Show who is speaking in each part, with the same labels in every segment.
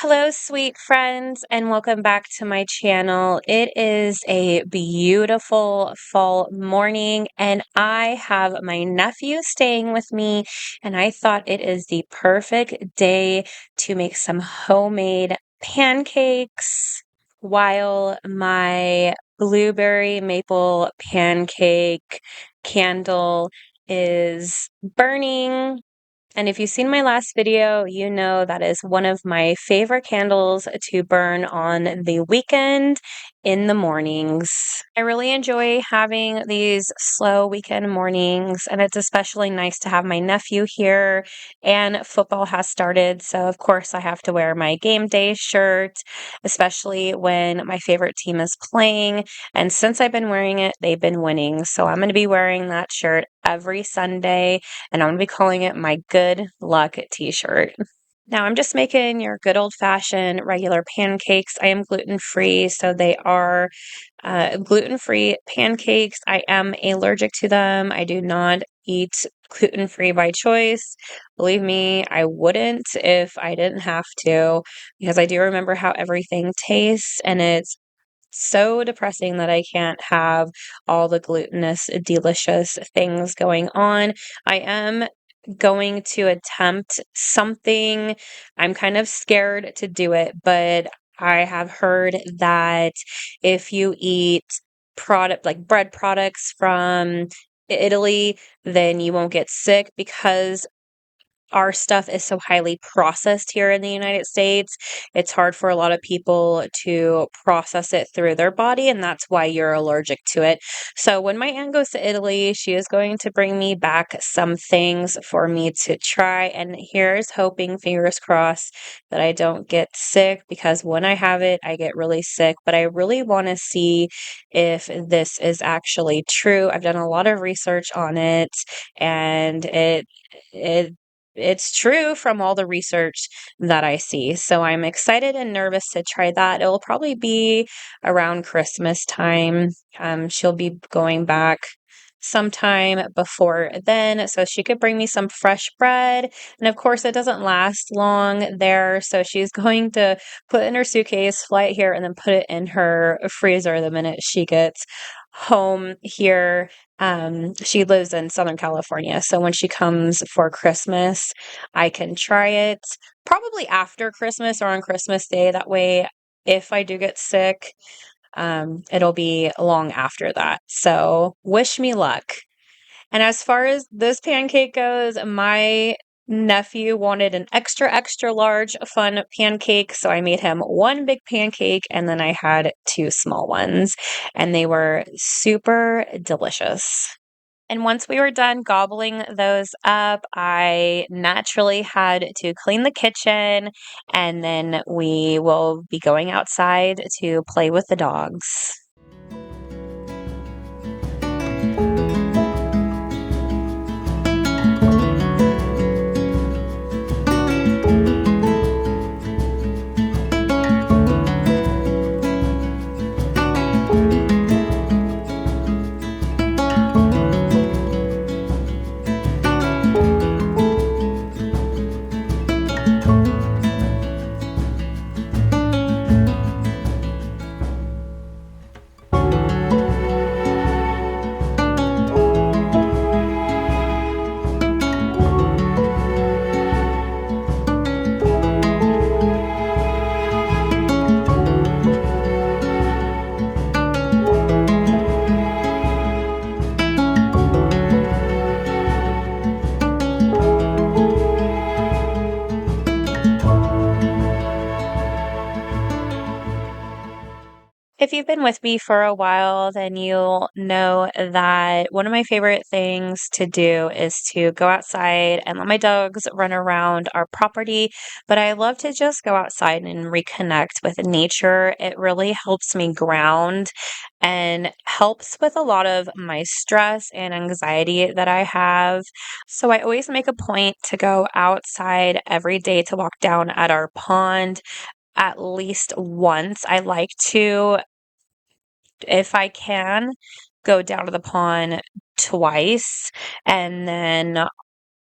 Speaker 1: Hello, sweet friends, and welcome back to my channel. It is a beautiful fall morning, and I have my nephew staying with me, and I thought it is the perfect day to make some homemade pancakes while my blueberry maple pancake candle is burning. And if you've seen my last video, you know that is one of my favorite candles to burn on the weekend in the mornings. I really enjoy having these slow weekend mornings, and it's especially nice to have my nephew here. And football has started, so of course I have to wear my game day shirt, especially when my favorite team is playing. And since I've been wearing it, they've been winning. So I'm going to be wearing that shirt every Sunday, and I'm going to be calling it my good luck t-shirt. Now I'm just making your good old-fashioned regular pancakes. I am gluten-free, so they are gluten-free pancakes. I am allergic to them. I do not eat gluten-free by choice. Believe me, I wouldn't if I didn't have to, because I do remember how everything tastes, and it's so depressing that I can't have all the glutinous, delicious things going on. I am going to attempt something. I'm kind of scared to do it, but I have heard that if you eat bread products from Italy, then you won't get sick because our stuff is so highly processed here in the United States. It's hard for a lot of people to process it through their body, and that's why you're allergic to it. So when my aunt goes to Italy, she is going to bring me back some things for me to try. And here's hoping, fingers crossed, that I don't get sick, because when I have it, I get really sick. But I really want to see if this is actually true. I've done a lot of research on it, and it it's true from all the research that I see. So I'm excited and nervous to try that. It will probably be around Christmas time. She'll be going back sometime before then, so she could bring me some fresh bread. And of course, it doesn't last long there. So she's going to put it in her suitcase, fly it here, and then put it in her freezer the minute she gets home here. She lives in Southern California, so when she comes for Christmas, I can try it probably after Christmas or on Christmas Day. That way, if I do get sick, it'll be long after that. So wish me luck. And as far as this pancake goes, my nephew wanted an extra, extra large fun pancake. So I made him one big pancake and then I had two small ones, and they were super delicious. And once we were done gobbling those up, I naturally had to clean the kitchen, and then we will be going outside to play with the dogs. If you've been with me for a while, then you'll know that one of my favorite things to do is to go outside and let my dogs run around our property. But I love to just go outside and reconnect with nature. It really helps me ground and helps with a lot of my stress and anxiety that I have. So I always make a point to go outside every day to walk down at our pond at least once. I like to, if I can, go down to the pond twice, and then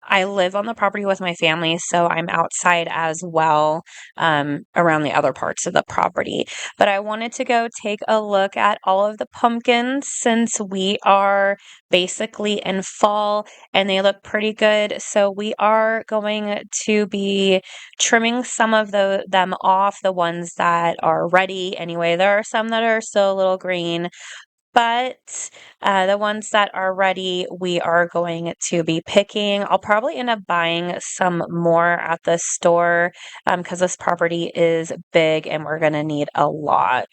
Speaker 1: I live on the property with my family, so I'm outside as well, around the other parts of the property. But I wanted to go take a look at all of the pumpkins since we are basically in fall and they look pretty good. So we are going to be trimming some of them off, the ones that are ready. Anyway, there are some that are still a little green, but the ones that are ready, we are going to be picking. I'll probably end up buying some more at the store because this property is big and we're going to need a lot.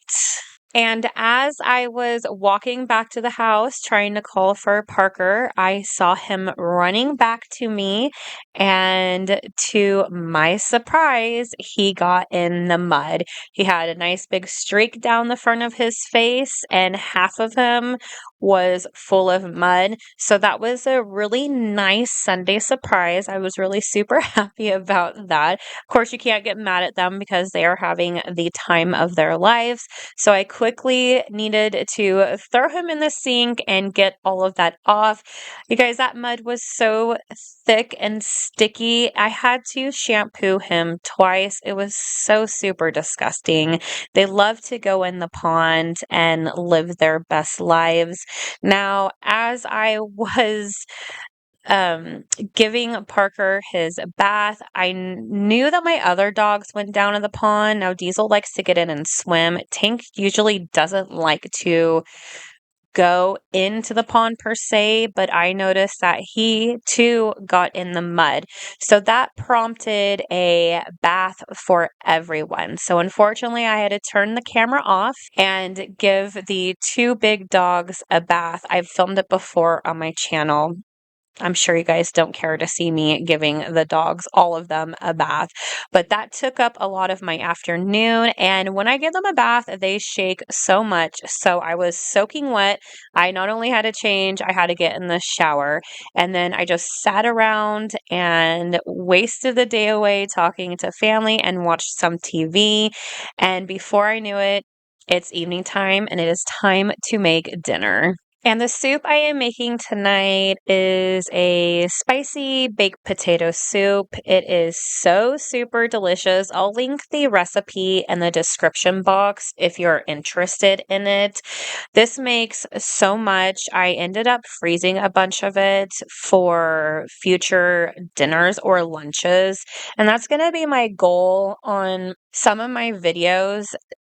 Speaker 1: And as I was walking back to the house trying to call for Parker, I saw him running back to me. And to my surprise, he got in the mud. He had a nice big streak down the front of his face, and half of him was full of mud. So that was a really nice Sunday surprise. I was really super happy about that. Of course, you can't get mad at them because they are having the time of their lives. So I quickly needed to throw him in the sink and get all of that off. You guys, that mud was so thick and sticky. I had to shampoo him twice. It was so super disgusting. They love to go in the pond and live their best lives. Now, as I was giving Parker his bath, I knew that my other dogs went down in the pond. Now, Diesel likes to get in and swim. Tank usually doesn't like to go into the pond per se, but I noticed that he too got in the mud. So that prompted a bath for everyone. So unfortunately, I had to turn the camera off and give the two big dogs a bath. I've filmed it before on my channel. I'm sure you guys don't care to see me giving the dogs, all of them, a bath, but that took up a lot of my afternoon. And when I give them a bath, they shake so much. So I was soaking wet. I not only had to change, I had to get in the shower. And then I just sat around and wasted the day away talking to family and watched some TV. And before I knew it, it's evening time and it is time to make dinner. And the soup I am making tonight is a spicy baked potato soup. It is so super delicious. I'll link the recipe in the description box if you're interested in it. This makes so much. I ended up freezing a bunch of it for future dinners or lunches. And that's going to be my goal on some of my videos.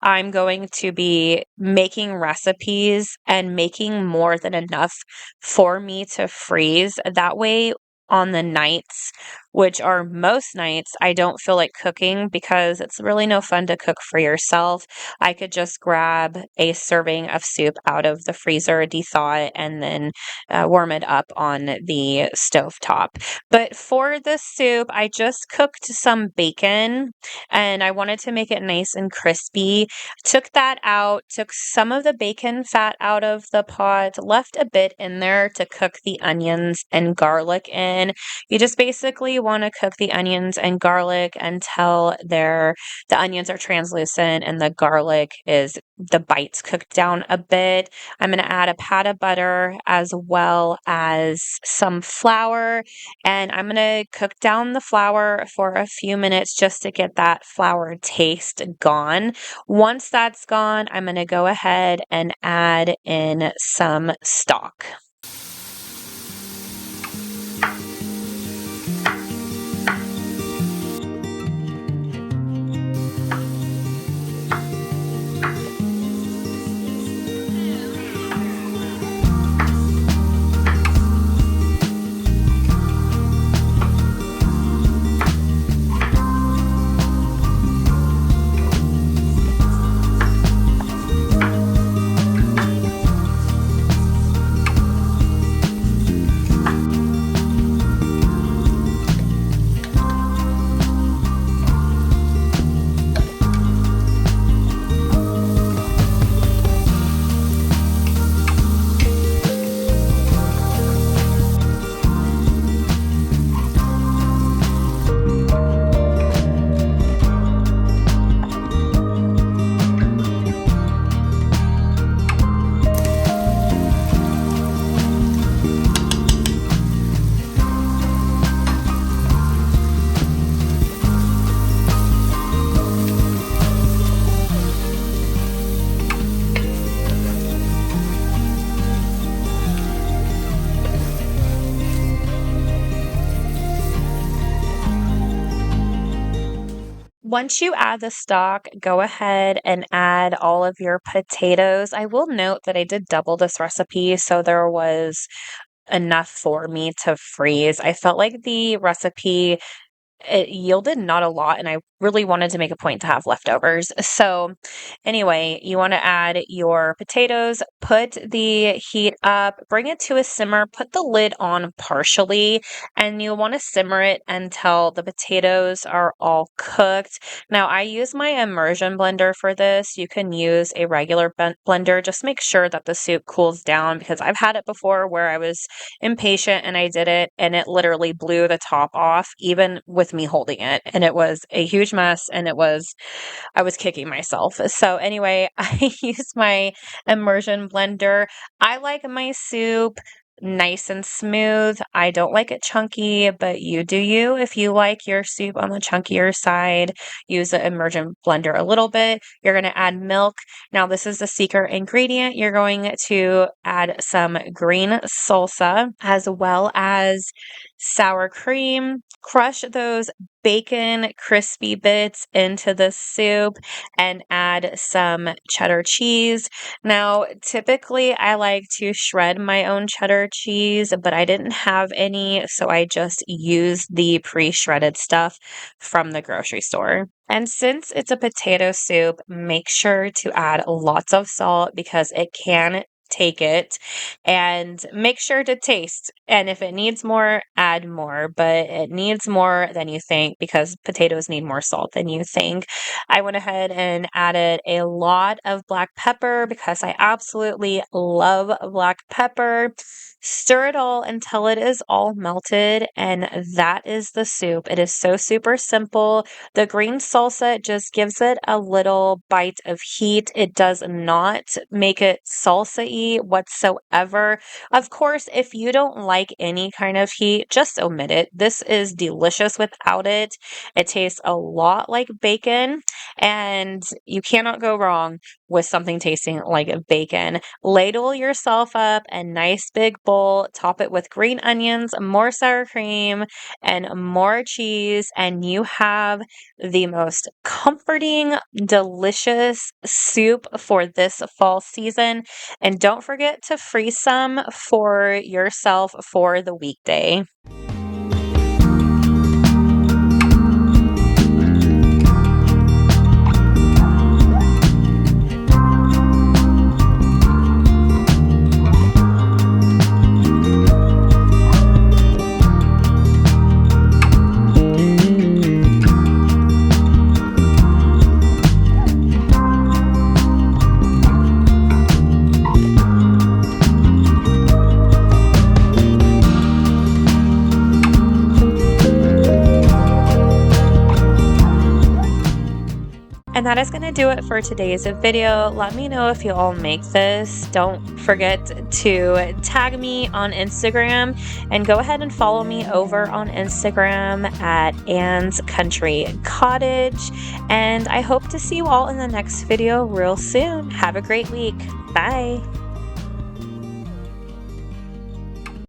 Speaker 1: I'm going to be making recipes and making more than enough for me to freeze. That way, on the nights, which are most nights, I don't feel like cooking because it's really no fun to cook for yourself. I could just grab a serving of soup out of the freezer, thaw it, and then warm it up on the stovetop. But for the soup, I just cooked some bacon and I wanted to make it nice and crispy. Took that out, took some of the bacon fat out of the pot, left a bit in there to cook the onions and garlic in. You just basically want to cook the onions and garlic until the onions are translucent and the garlic is the bites cooked down a bit. I'm going to add a pat of butter as well as some flour, and I'm going to cook down the flour for a few minutes just to get that flour taste gone. Once that's gone, I'm going to go ahead and add in some stock. Once you add the stock, go ahead and add all of your potatoes. I will note that I did double this recipe, so there was enough for me to freeze. I felt like the recipe, it yielded not a lot, and I really wanted to make a point to have leftovers. So anyway, you want to add your potatoes, put the heat up, bring it to a simmer, put the lid on partially, and you'll want to simmer it until the potatoes are all cooked. Now, I use my immersion blender for this. You can use a regular blender. Just make sure that the soup cools down, because I've had it before where I was impatient and I did it and it literally blew the top off, even with me holding it. And it was a huge mess, and I was kicking myself. So anyway, I use my immersion blender. I like my soup nice and smooth. I don't like it chunky, but you do you. If you like your soup on the chunkier side, use the immersion blender a little bit. You're going to add milk. Now, this is the secret ingredient. You're going to add some green salsa as well as sour cream. Crush those bacon crispy bits into the soup and add some cheddar cheese. Now, typically I like to shred my own cheddar cheese, but I didn't have any, so I just used the pre-shredded stuff from the grocery store. And since it's a potato soup, make sure to add lots of salt because it can take it, and make sure to taste. And if it needs more, add more, but it needs more than you think because potatoes need more salt than you think. I went ahead and added a lot of black pepper because I absolutely love black pepper. Stir it all until it is all melted, and that is the soup. It is so super simple. The green salsa just gives it a little bite of heat. It does not make it salsa-y whatsoever. Of course, if you don't like any kind of heat, just omit it. This is delicious without it. It tastes a lot like bacon, and you cannot go wrong with something tasting like bacon. Ladle yourself up a nice big bowl, top it with green onions, more sour cream, and more cheese, and you have the most comforting, delicious soup for this fall season. And don't forget to freeze some for yourself for the weekday. And that is going to do it for today's video. Let me know if you all make this. Don't forget to tag me on Instagram, and go ahead and follow me over on Instagram at Anne's Country Cottage. And I hope to see you all in the next video real soon. Have a great week. Bye.